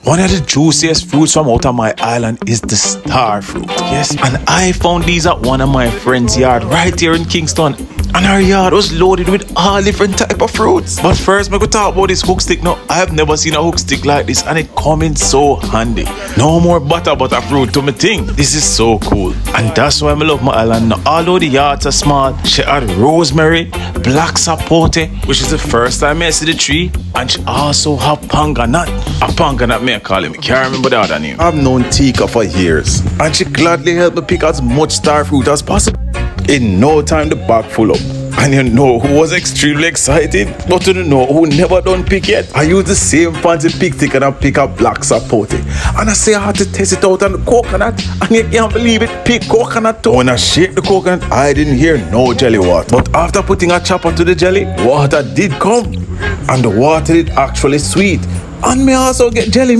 One of the juiciest fruits from out of my island is the star fruit. Yes, and I found these at one of my friend's yard right here in Kingston. And our yard was loaded with all different type of fruits. But first, I'm going to talk about this hook stick. Now, I have never seen a hook stick like this, and it comes in so handy. No more butter fruit to me thing. This is so cool. And that's why I love my island. Now, although the yards are small, she had rosemary, black sapote, which is the first time I see the tree. And she also have panganut. A panganut, may I call him. I can't remember the other name. I've known Tika for years, and she gladly helped me pick as much star fruit as possible. In no time, the bag full up. And you know who was extremely excited? But you know who never done pick yet? I used the same fancy pick stick and I pick up black sapote. And I say I had to test it out on the coconut. And you can't believe it, pick coconut too. When I shake the coconut, I didn't hear no jelly water. But after putting a chopper to the jelly, water did come. And the water is actually sweet. And me also get jelly.